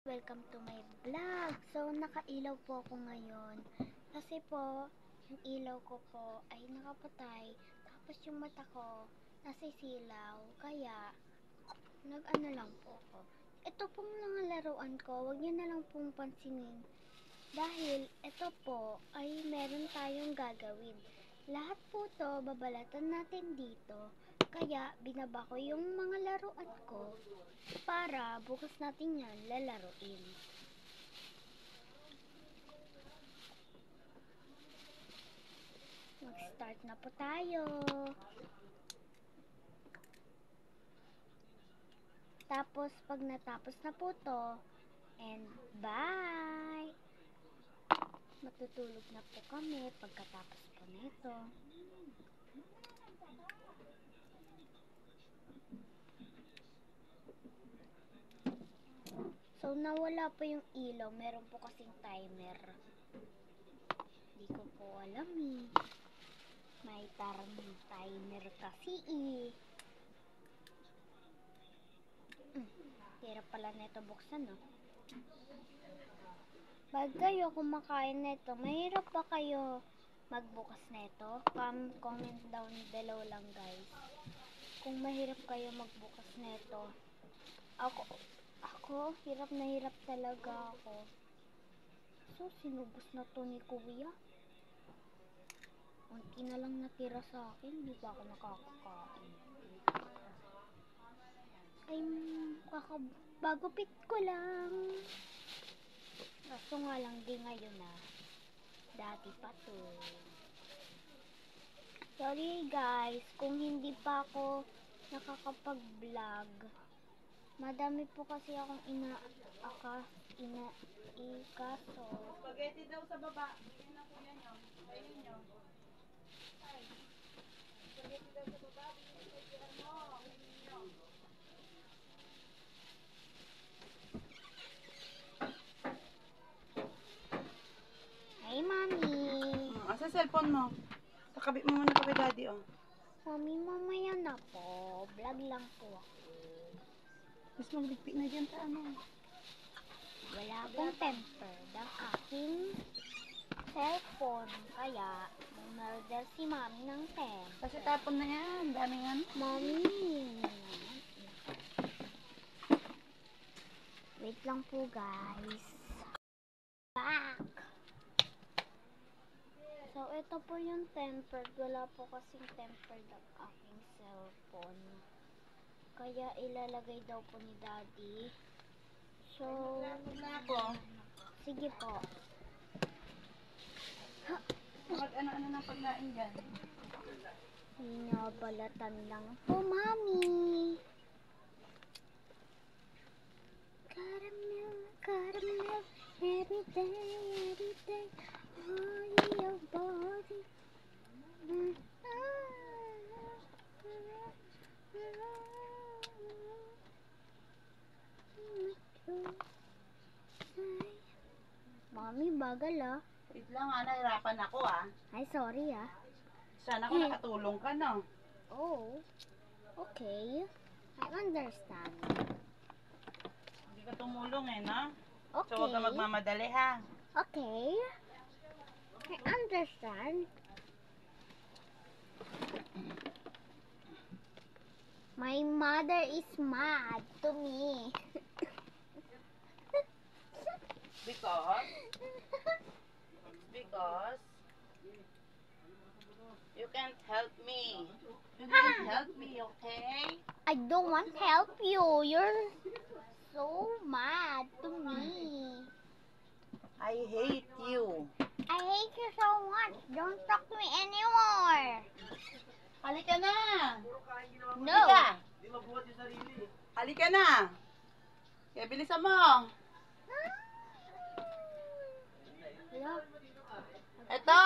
Welcome to my vlog. So, nakailaw po ako ngayon. Kasi po, yung ilaw ko po ay nakapatay. Tapos yung mata ko nasisilaw. Kaya, nag-ano lang po ako. Ito pong mga laruan ko, wag nyo na lang pong pansinin. Dahil, ito po ay meron tayong gagawin. Lahat po to babalatan natin dito. Kaya, binaba ko yung mga laruan ko para bukas natin yan lalaruin. Mag-start na po tayo. Tapos, pag natapos na po to, and bye! Matutulog na po kami pagkatapos po nito. So, nawala po yung ilaw. Meron po kasing timer. Hindi ko po alam eh. May timer kasi eh. Hirap pala nito buksan, no? Pag kayo kumakain nito, mahirap ba kayo magbukas nito? Comment down below lang, guys. Kung mahirap kayo magbukas nito. Ako, hirap na hirap talaga ako. So, sinubos na to ni Kuya. Unti na lang natira sa akin, di ba ako nakakakain? Ay, kakabagupit ko lang. Kaso nga lang di ngayon na. Dati pa to. Sorry guys, kung hindi pa ako nakakapag-vlog. Madami po kasi akong ikaso. Spaghetti daw sa baba. Bigyan na po yan yun. Ayun yun. Ay. Spaghetti daw sa baba. Bigyan mo. Ayun yun. Hey, Mami. Asa cellphone mo? Pakabit mo muna kay daddy, oh. Mami, mamaya na po. Vlog lang po ako. Mas magbigpit na dyan sa ano. Wala akong temper ang aking cellphone. Kaya, umorder si Mami ng temper. Kasi tapon na yan. Dami yan. Mami. Wait lang po, guys. Back. So, ito po yung tempered. Wala po kasing tempered ang aking cellphone. Kaya, ilalagay daw po ni Daddy. So, na ako. sige po. Mag-ano-ano ng pagkain dyan. Binabalatan lang po, Mami. Caramel, caramel, every day, oh, your body. Mami, bagal ah. Wait lang, nahirapan ako, Ay, sorry ah. Sana ko nakatulong ka, no? Oh, okay. I understand. Hindi ka tumulong, no? Okay. So, huwag ka magmamadali, ha? Okay. I understand. My mother is mad to me. Because you can't help me. You can't help me, okay? I don't want to help you. You're so mad to me. I hate you. I hate you so much. Don't talk to me anymore. Halika na. No. Halika. Halika na. Kaya bilisan mo. Hello? Eto.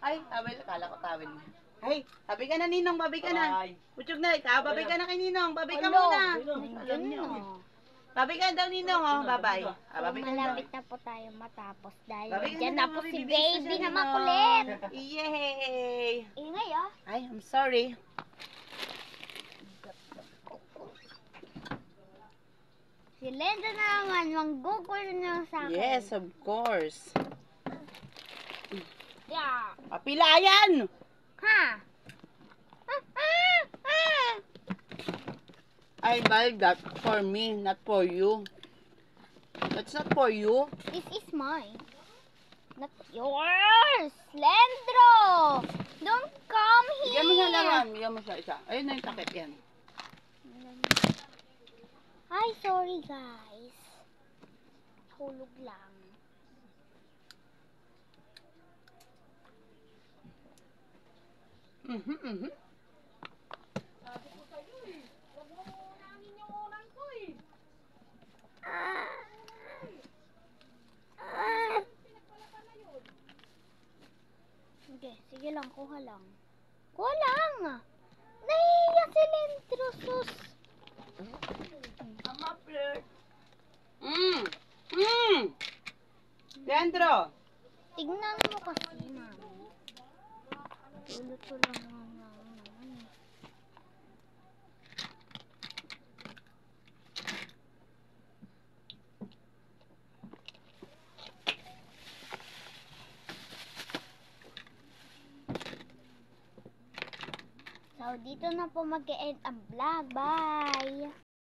Ay, tawel. Kala ko tawel. Ay, babi ka na, Ninong. Babi ka na. Putsog na. Ikaw, babi ka na kay Ninong. Babi ka muna. Alam niyo. Babi ka daw, Ninong, oh. Bye-bye. Babi ka daw. Malapit na po tayo matapos dahil Babi ka dyan na na po daw, si bibigyan baby siya, na Ninong. makulit. Yay! Ingay ah. Ay, I'm sorry. Si Lenda na naman, manggugulo na sa akin. Yes, of course. Yeah. Papilayan! Ha? I buy that for me, not for you. That's not for you. This is mine. Not yours! Lendro! Don't come here! Bigyan mo siya laruan. Bigyan mo siya isa. Ayun na yung takip yan. Hi, sorry guys. Hulog lang. Mhm. Okay, sige lang, kuha lang. Kuha lang! Nahihiya si Lendro, sus! Leandro! Tignan mo kasi, mami. Tulot ko lang naman eh. So, dito na po mag-end ang vlog. Bye!